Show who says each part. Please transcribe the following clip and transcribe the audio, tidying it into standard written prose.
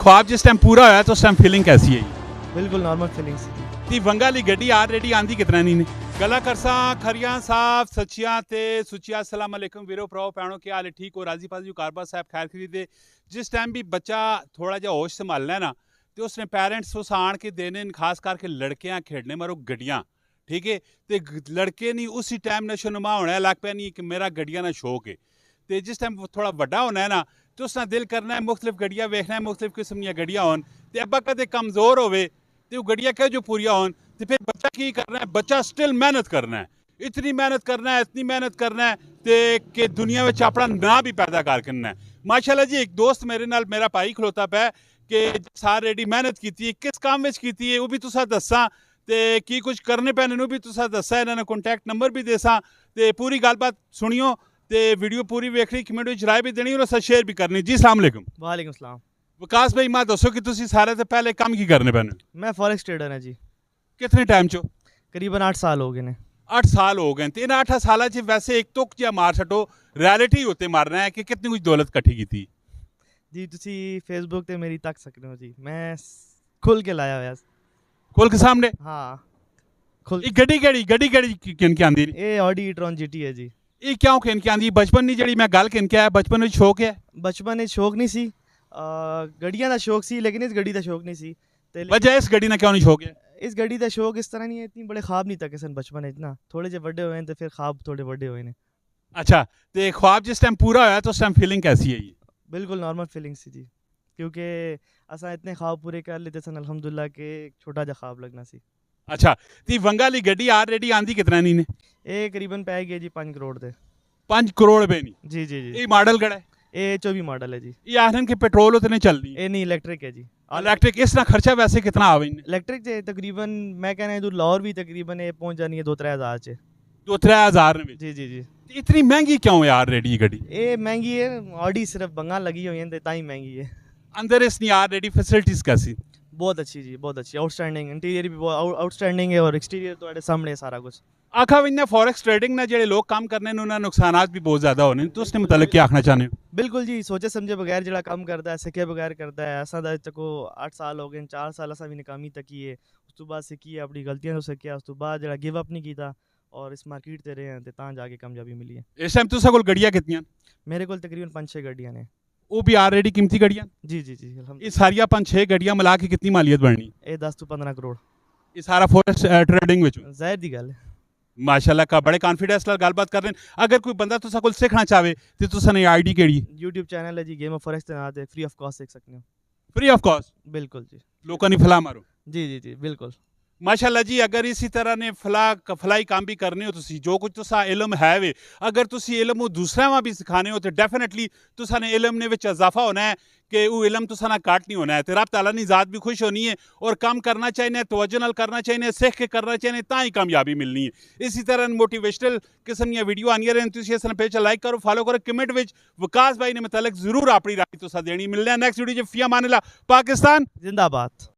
Speaker 1: ख्वाब जिस टाइम पूरा होया तो उस टाइम फीलिंग कैसी है?
Speaker 2: बिल्कुल नॉर्मल फीलिंग सी
Speaker 1: ती वंगाली गड्डी ऑलरेडी आंदी कितना नहीं ने गला करसा खरियां साफ सच्चियां ते सुचिया अस्सलाम वालेकुम वीरो भराओ भैनों क्या हाल है? ठीक हो? राजी पाजी कारबा साहब खैर खरीदे जिस टाइम भी बच्चा थोड़ा जिहा होश संभालना है ना तो उसने पेरेंट्स उस आन के देने खास करके लड़कियां खेड़ने मारो गड्डियां ठीक है तो लड़के नहीं उसी टाइम नशोनुमा होना लग पे नहीं कि मेरा गड्डियां ना शौक है तो जिस टाइम थोड़ा बड़ा होना है ना तो उसने दिल करना है मुख्तलिफ गड्डियां वेखना है मुख्तलिफ किस्म दी गड्डियां होन तो अब्बा कदे कमज़ोर होवे तो गड्डियां कह जो पूरियां होन तो फिर बच्चा की करना है बच्चा स्टिल मेहनत करना है इतनी मेहनत करना है इतनी मेहनत करना है तो कि दुनिया में अपना नाम भी पैदा कर करना है। माशाल्लाह जी एक दोस्त मेरे नाल मेरा भाई खलोता पै कि सार रेडी मेहनत की किस काम में की है वो भी तुसा दसा तो की कुछ करने पैने भी तुसा दसा इन्होंने कॉन्टैक्ट नंबर भी देसा तो पूरी गलबात सुनियो तो वीडियो पूरी वेखनी कमेंट में राय भी देनी और शेयर भी करनी। जी अस्सलाम वालेकुम।
Speaker 2: वालेकुम सलाम।
Speaker 1: विकास भाई मैं दसो कि तुसी सारे से पहले काम की करने पैने?
Speaker 2: मैं फॉरेक्स ट्रेडर है जी।
Speaker 1: कितने टाइम चो?
Speaker 2: करीबन 8 साल हो गए ने।
Speaker 1: 8 साल हो गए तो इन 8 साल च वैसे एक तुक जिहा मार छो रियलिटी उत्ते मारना है कि कितनी कुछ दौलत कट्ठी की थी?
Speaker 2: जी तुसी फेसबुक ते मेरी तक सकते हो जी मैं खुल के लाया होया।
Speaker 1: खोल के सामने
Speaker 2: हाँ खुल
Speaker 1: गड्डी किन के आंदी
Speaker 2: ए ऑडी e-tron GT है जी।
Speaker 1: ये क्यों किन के आंदी बचपन नहीं जड़ी मैं गल किन के आया बचपन में शौक है?
Speaker 2: बचपन में शौक नहीं सी गड्डियां दा शौक सी लेकिन इस गड्डी दा शौक नहीं सी ते
Speaker 1: वजह इस गड्डी ना क्यों नहीं शौक है?
Speaker 2: इस गड्डी दा शौक इस तरह नहीं है इतनी बड़े ख्वाब नहीं तके सन बचपन में इतना थोड़े जे बड़े हुए तो फिर ख्वाब थोड़े बड़े हुए ने।
Speaker 1: अच्छा तो ख्वाब जिस टाइम पूरा होया तो उस टाइम फीलिंग कैसी है? ये
Speaker 2: बिल्कुल नॉर्मल फीलिंग सी जी क्योंकि असा इतने ख्वाब पूरे कर लेते सन अल्हम्दुलिल्लाह के छोटा जा ख्वाब लगना सी।
Speaker 1: अच्छा तो वंगाली गड्डी ऑलरेडी आंदी कितना नहीं ने?
Speaker 2: ये करीबन पै गई जी 5 करोड़ दे।
Speaker 1: 5 करोड़ रुपए नहीं?
Speaker 2: जी जी जी।
Speaker 1: ये मॉडल कड़ा है?
Speaker 2: ये 24 मॉडल है जी।
Speaker 1: ये आखन के पेट्रोल उतने चलनी
Speaker 2: ये नहीं इलेक्ट्रिक है जी।
Speaker 1: इलेक्ट्रिक इसका खर्चा वैसे कितना आवे?
Speaker 2: इलेक्ट्रिक से तकरीबन मैं कहना है लाहौर भी तकरीबन ये पहुंच जानी है 2-3 हज़ार से।
Speaker 1: 2-3 हज़ार में?
Speaker 2: जी जी जी।
Speaker 1: इतनी महंगी क्यों है यार रेडी गड्डी?
Speaker 2: ये महंगी है ऑडी सिर्फ बंगाल लगी हुई है ताई महंगी है।
Speaker 1: अंदर इसनी यार रेडी फैसिलिटीज कैसी?
Speaker 2: बहुत अच्छी जी बहुत अच्छी आउटस्टैंडिंग इंटीरियर भी बहुत आउटस्टैंडिंग है और एक्सटीरियर तो सामने है सारा कुछ।
Speaker 1: आखा इन्हें फॉरेक्स ट्रेडिंग ने जेडे लोग काम करने उन्हें नुकसान भी बहुत ज़्यादा होने तो उसने मतलब क्या आखना चाहते हो?
Speaker 2: बिल्कुल जी सोचे समझे बगैर जड़ा काम करता है सिखे बगैर करता है ऐसा तको 8 साल हो गए 4 साल असा भी नाकामी तकी है उस तो बाद सीखी है अपनी गलतियां तो सीखिया उस तो बाद जड़ा गिव अप नहीं किया और इस मार्केट ते रहे हैं ते तां जाके कामयाबी मिली है।
Speaker 1: इस टाइम तुसा कोल गड्डियां कितनियां?
Speaker 2: मेरे को तकरीबन 5-6 गड्डियां ने।
Speaker 1: वो भी ऑलरेडी कीमती गड्डियां?
Speaker 2: जी जी जी
Speaker 1: ये सारिया 5-6 गड्डियां मिला के कितनी मालियत बननी?
Speaker 2: ये 10 to 15 करोड़।
Speaker 1: ये सारा फॉरेक्स ट्रेडिंग विच
Speaker 2: जाहिर दी गल है।
Speaker 1: माशाल्लाह का बड़े कॉन्फिडेंस नाल गलबात कर रहे हैं। अगर कोई बंदा तुसा कोल सीखना चाहे तो तुसा ने आईडी केड़ी?
Speaker 2: YouTube चैनल है जी गेम ऑफ फॉरेक्स ते नाम ते फ्री ऑफ कॉस्ट सीख सकते हो।
Speaker 1: Free of cost?
Speaker 2: बिल्कुल जी।
Speaker 1: लोगों ने फला मारो।
Speaker 2: जी जी जी बिल्कुल।
Speaker 1: माशाल्लाह जी अगर इसी तरह ने फलाई काम भी करने हो तुसी जो कुछ तुसा इलम है वे अगर तुसी इलम दूसरा में भी सिखाने हो तो डेफिनेटली तुसा ने इलम ने विच इजाफा होना है कि वो इलम तुसा ना काट नहीं होना है तो रब ताला ने ज़ात भी खुश होनी है और काम करना चाहिए तवज्जो नाल करना चाहिए सीख के करना चाहिए ता ही कामयाबी मिलनी है। इसी तरह मोटिवेशनल किस्म दी वीडियो आनी रहन तुसी इस पेज लाइक करो फॉलो करो कमेंट विच विकास भाई ने मतलब जरूर अपनी राय तुसा देनी। मिलना नेक्स्ट वीडियो च फिया मानिला पाकिस्तान
Speaker 2: जिंदाबाद।